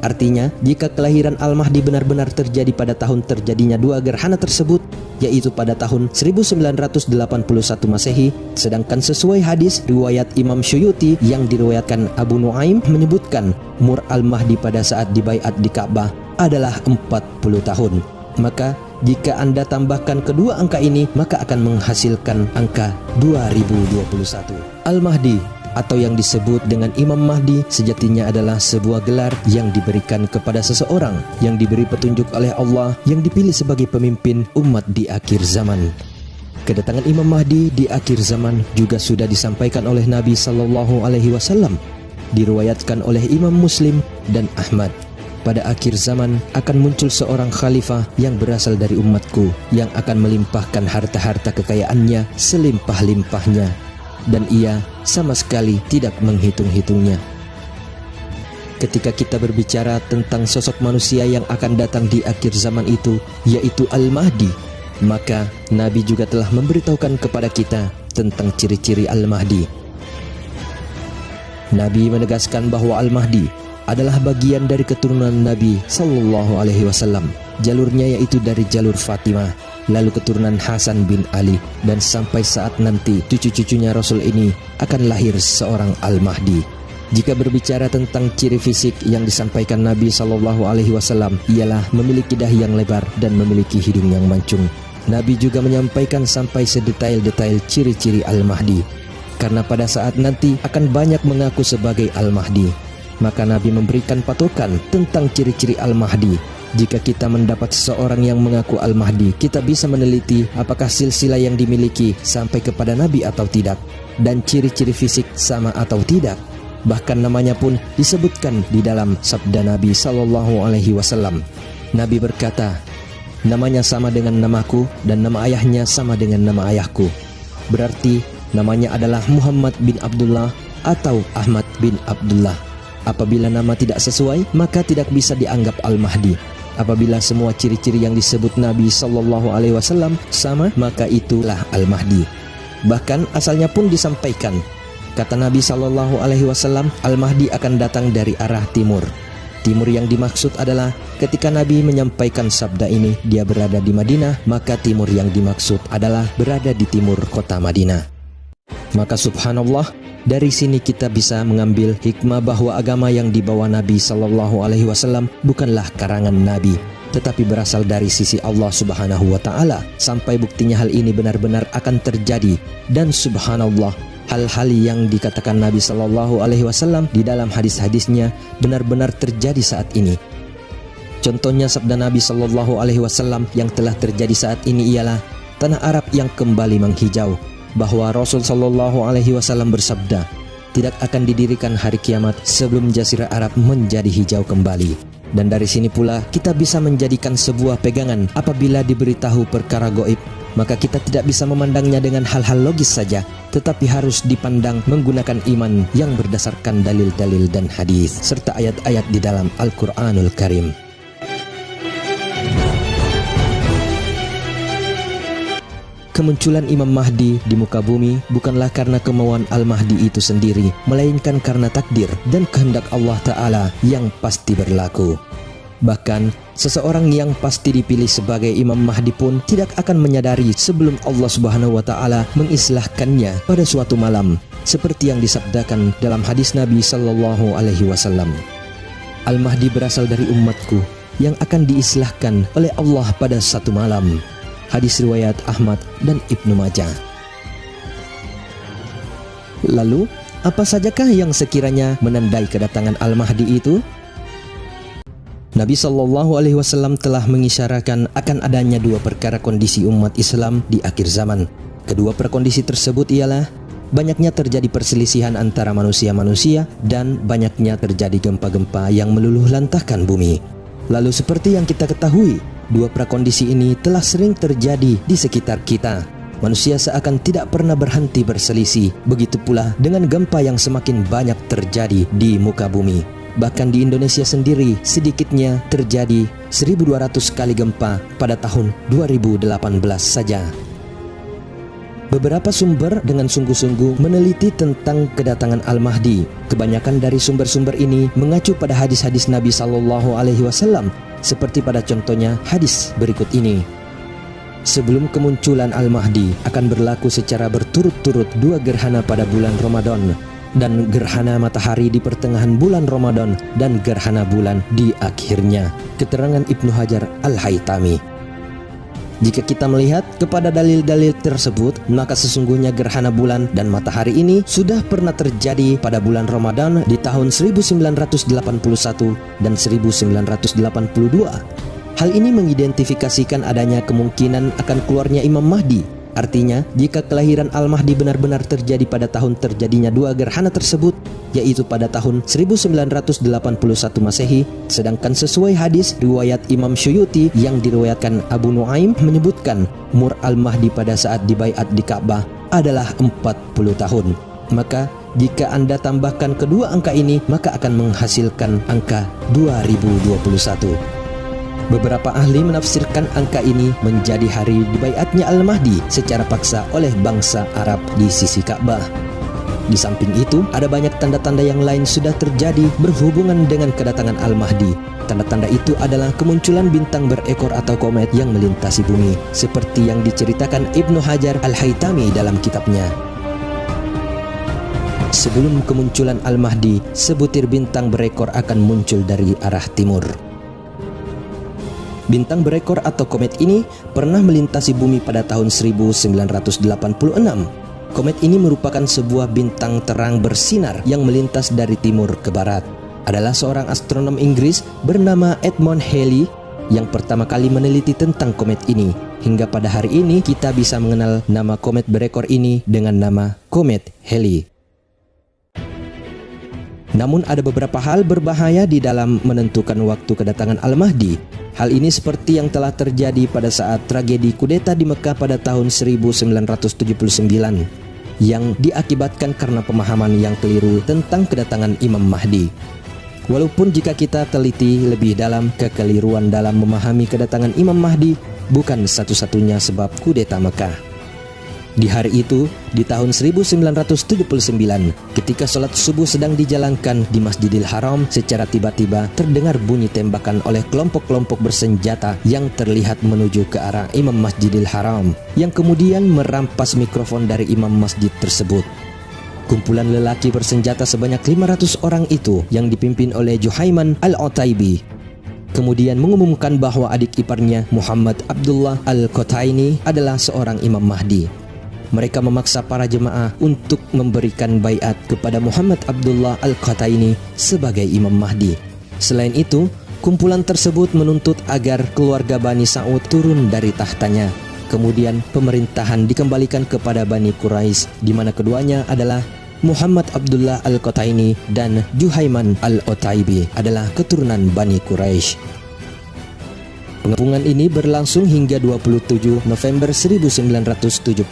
Artinya, jika kelahiran Al-Mahdi benar-benar terjadi pada tahun terjadinya dua gerhana tersebut, yaitu pada tahun 1981 Masehi, sedangkan sesuai hadis riwayat Imam Syuyuti yang diriwayatkan Abu Nuaim menyebutkan umur Al-Mahdi pada saat dibaiat di Ka'bah adalah 40 tahun. Maka jika Anda tambahkan kedua angka ini, maka akan menghasilkan angka 2021. Al-Mahdi atau yang disebut dengan Imam Mahdi sejatinya adalah sebuah gelar yang diberikan kepada seseorang yang diberi petunjuk oleh Allah, yang dipilih sebagai pemimpin umat di akhir zaman. Kedatangan Imam Mahdi di akhir zaman juga sudah disampaikan oleh Nabi Sallallahu Alaihi Wasallam, diriwayatkan oleh Imam Muslim dan Ahmad. Pada akhir zaman akan muncul seorang khalifah yang berasal dari umatku, yang akan melimpahkan harta-harta kekayaannya selimpah-limpahnya, dan ia sama sekali tidak menghitung-hitungnya. Ketika kita berbicara tentang sosok manusia yang akan datang di akhir zaman itu, yaitu Al-Mahdi, maka Nabi juga telah memberitahukan kepada kita tentang ciri-ciri Al-Mahdi. Nabi menegaskan bahwa Al-Mahdi adalah bagian dari keturunan Nabi Sallallahu Alaihi Wasallam. Jalurnya yaitu dari jalur Fatimah, lalu keturunan Hasan bin Ali, dan sampai saat nanti cucu-cucunya Rasul ini akan lahir seorang Al-Mahdi. Jika berbicara tentang ciri fisik yang disampaikan Nabi Sallallahu Alaihi Wasallam, ialah memiliki dahi yang lebar dan memiliki hidung yang mancung. Nabi juga menyampaikan sampai sedetail-detail ciri-ciri Al-Mahdi, karena pada saat nanti akan banyak mengaku sebagai Al-Mahdi. Maka Nabi memberikan patokan tentang ciri-ciri Al-Mahdi. Jika kita mendapat seseorang yang mengaku Al-Mahdi, kita bisa meneliti apakah silsilah yang dimiliki sampai kepada Nabi atau tidak, dan ciri-ciri fisik sama atau tidak. Bahkan namanya pun disebutkan di dalam sabda Nabi Sallallahu Alaihi Wasallam. Nabi berkata, namanya sama dengan namaku dan nama ayahnya sama dengan nama ayahku. Berarti namanya adalah Muhammad bin Abdullah atau Ahmad bin Abdullah. Apabila nama tidak sesuai, maka tidak bisa dianggap Al-Mahdi. Apabila semua ciri-ciri yang disebut Nabi Sallallahu Alaihi Wasallam sama, maka itulah Al-Mahdi. Bahkan asalnya pun disampaikan, kata Nabi Sallallahu Alaihi Wasallam, Al-Mahdi akan datang dari arah timur. Timur yang dimaksud adalah ketika Nabi menyampaikan sabda ini, dia berada di Madinah, maka timur yang dimaksud adalah berada di timur kota Madinah. Maka subhanallah, dari sini kita bisa mengambil hikmah bahwa agama yang dibawa Nabi Sallallahu Alaihi Wasallam bukanlah karangan Nabi, tetapi berasal dari sisi Allah Subhanahu wa Ta'ala. Sampai buktinya hal ini benar-benar akan terjadi, dan subhanallah, hal-hal yang dikatakan Nabi Sallallahu Alaihi Wasallam di dalam hadis-hadisnya benar-benar terjadi saat ini. Contohnya sabda Nabi Sallallahu Alaihi Wasallam yang telah terjadi saat ini ialah tanah Arab yang kembali menghijau, bahwa Rasul Sallallahu Alaihi Wasallam bersabda, tidak akan didirikan hari kiamat sebelum Jazirah Arab menjadi hijau kembali. Dan dari sini pula kita bisa menjadikan sebuah pegangan apabila diberitahu perkara gaib, maka kita tidak bisa memandangnya dengan hal-hal logis saja, tetapi harus dipandang menggunakan iman yang berdasarkan dalil-dalil dan hadis serta ayat-ayat di dalam Al-Quranul Karim. Kemunculan Imam Mahdi di muka bumi bukanlah karena kemauan Al-Mahdi itu sendiri, melainkan karena takdir dan kehendak Allah Ta'ala yang pasti berlaku. Bahkan, seseorang yang pasti dipilih sebagai Imam Mahdi pun tidak akan menyadari sebelum Allah Subhanahu wa Ta'ala mengislahkannya pada suatu malam, seperti yang disabdakan dalam hadis Nabi Sallallahu Alaihi Wasallam. Al-Mahdi berasal dari umatku yang akan diislahkan oleh Allah pada satu malam. Hadis riwayat Ahmad dan Ibnu Majah. Lalu, apa sajakah yang sekiranya menandai kedatangan Al-Mahdi itu? Nabi Sallallahu Alaihi Wasallam telah mengisyaratkan akan adanya dua perkara kondisi umat Islam di akhir zaman. Kedua perkondisi tersebut ialah banyaknya terjadi perselisihan antara manusia-manusia dan banyaknya terjadi gempa-gempa yang meluluh lantahkan bumi. Lalu seperti yang kita ketahui, dua prakondisi ini telah sering terjadi di sekitar kita. Manusia seakan tidak pernah berhenti berselisih. Begitu pula dengan gempa yang semakin banyak terjadi di muka bumi. Bahkan di Indonesia sendiri sedikitnya terjadi 1.200 kali gempa pada tahun 2018 saja. Beberapa sumber dengan sungguh-sungguh meneliti tentang kedatangan Al-Mahdi. Kebanyakan dari sumber-sumber ini mengacu pada hadis-hadis Nabi Shallallahu Alaihi Wasallam, seperti pada contohnya hadis berikut ini. Sebelum kemunculan Al-Mahdi akan berlaku secara berturut-turut 2 gerhana pada bulan Ramadan, dan gerhana matahari di pertengahan bulan Ramadan, dan gerhana bulan di akhirnya. Keterangan Ibnu Hajar Al-Haytami. Jika kita melihat kepada dalil-dalil tersebut, maka sesungguhnya gerhana bulan dan matahari ini sudah pernah terjadi pada bulan Ramadan di tahun 1981 dan 1982. Hal ini mengidentifikasikan adanya kemungkinan akan keluarnya Imam Mahdi. Artinya, jika kelahiran Al-Mahdi benar-benar terjadi pada tahun terjadinya 2 gerhana tersebut, yaitu pada tahun 1981 Masehi, sedangkan sesuai hadis riwayat Imam Syuyuti yang diriwayatkan Abu Nuaim menyebutkan umur Al-Mahdi pada saat dibaiat di Ka'bah adalah 40 tahun. Maka, jika Anda tambahkan kedua angka ini, maka akan menghasilkan angka 2021. Beberapa ahli menafsirkan angka ini menjadi hari dibaiatnya Al-Mahdi secara paksa oleh bangsa Arab di sisi Ka'bah. Di samping itu, ada banyak tanda-tanda yang lain sudah terjadi berhubungan dengan kedatangan Al-Mahdi. Tanda-tanda itu adalah kemunculan bintang berekor atau komet yang melintasi bumi, seperti yang diceritakan Ibnu Hajar Al-Haytami dalam kitabnya. Sebelum kemunculan Al-Mahdi, sebutir bintang berekor akan muncul dari arah timur. Bintang berekor atau komet ini pernah melintasi bumi pada tahun 1986. Komet ini merupakan sebuah bintang terang bersinar yang melintas dari timur ke barat. Adalah seorang astronom Inggris bernama Edmund Halley yang pertama kali meneliti tentang komet ini. Hingga pada hari ini kita bisa mengenal nama komet berekor ini dengan nama Komet Halley. Namun ada beberapa hal berbahaya di dalam menentukan waktu kedatangan Al-Mahdi. Hal ini seperti yang telah terjadi pada saat tragedi kudeta di Mekah pada tahun 1979 yang diakibatkan karena pemahaman yang keliru tentang kedatangan Imam Mahdi. Walaupun jika kita teliti lebih dalam, kekeliruan dalam memahami kedatangan Imam Mahdi bukan satu-satunya sebab kudeta Mekah. Di hari itu, di tahun 1979, ketika sholat subuh sedang dijalankan di Masjidil Haram, secara tiba-tiba terdengar bunyi tembakan oleh kelompok-kelompok bersenjata yang terlihat menuju ke arah Imam Masjidil Haram, yang kemudian merampas mikrofon dari imam masjid tersebut. Kumpulan lelaki bersenjata sebanyak 500 orang itu yang dipimpin oleh Juhaiman Al-Otaibi kemudian mengumumkan bahwa adik iparnya Muhammad Abdullah Al-Qataini adalah seorang Imam Mahdi. Mereka memaksa para jemaah untuk memberikan baiat kepada Muhammad Abdullah Al-Qataini sebagai Imam Mahdi. Selain itu, kumpulan tersebut menuntut agar keluarga Bani Sa'ud turun dari tahtanya. Kemudian pemerintahan dikembalikan kepada Bani Quraisy, di mana keduanya adalah Muhammad Abdullah Al-Qataini dan Juhaiman Al-Otaibi adalah keturunan Bani Quraisy. Pengepungan ini berlangsung hingga 27 November 1979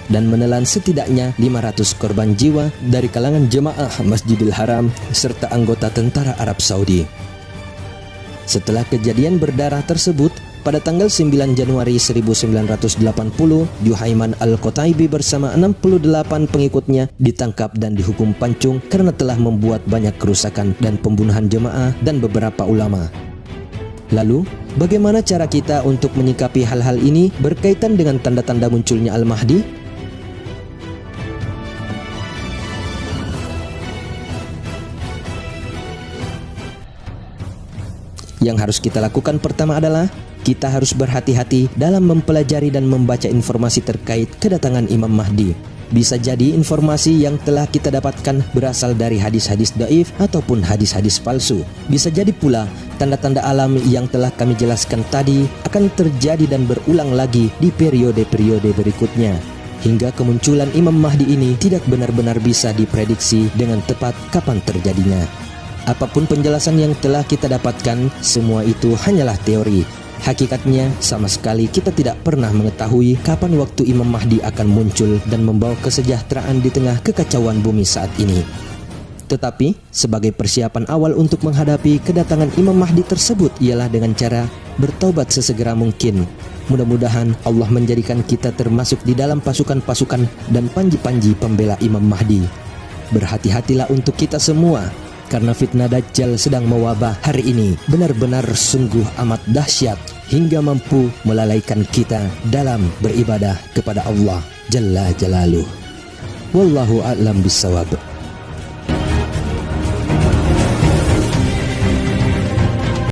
dan menelan setidaknya 500 korban jiwa dari kalangan jemaah Masjidil Haram serta anggota tentara Arab Saudi. Setelah kejadian berdarah tersebut, pada tanggal 9 Januari 1980, Juhaiman Al-Qotaibi bersama 68 pengikutnya ditangkap dan dihukum pancung karena telah membuat banyak kerusakan dan pembunuhan jemaah dan beberapa ulama. Lalu, bagaimana cara kita untuk menyikapi hal-hal ini berkaitan dengan tanda-tanda munculnya Al-Mahdi? Yang harus kita lakukan pertama adalah kita harus berhati-hati dalam mempelajari dan membaca informasi terkait kedatangan Imam Mahdi. Bisa jadi informasi yang telah kita dapatkan berasal dari hadis-hadis dhaif ataupun hadis-hadis palsu. Bisa jadi pula tanda-tanda alam yang telah kami jelaskan tadi akan terjadi dan berulang lagi di periode-periode berikutnya. Hingga kemunculan Imam Mahdi ini tidak benar-benar bisa diprediksi dengan tepat kapan terjadinya. Apapun penjelasan yang telah kita dapatkan, semua itu hanyalah teori. Hakikatnya, sama sekali kita tidak pernah mengetahui kapan waktu Imam Mahdi akan muncul dan membawa kesejahteraan di tengah kekacauan bumi saat ini. Tetapi, sebagai persiapan awal untuk menghadapi kedatangan Imam Mahdi tersebut ialah dengan cara bertaubat sesegera mungkin. Mudah-mudahan Allah menjadikan kita termasuk di dalam pasukan-pasukan dan panji-panji pembela Imam Mahdi. Berhati-hatilah untuk kita semua, karena fitnah Dajjal sedang mewabah hari ini benar-benar sungguh amat dahsyat hingga mampu melalaikan kita dalam beribadah kepada Allah Jalla Jalaluh. Wallahu a'lam bissawab.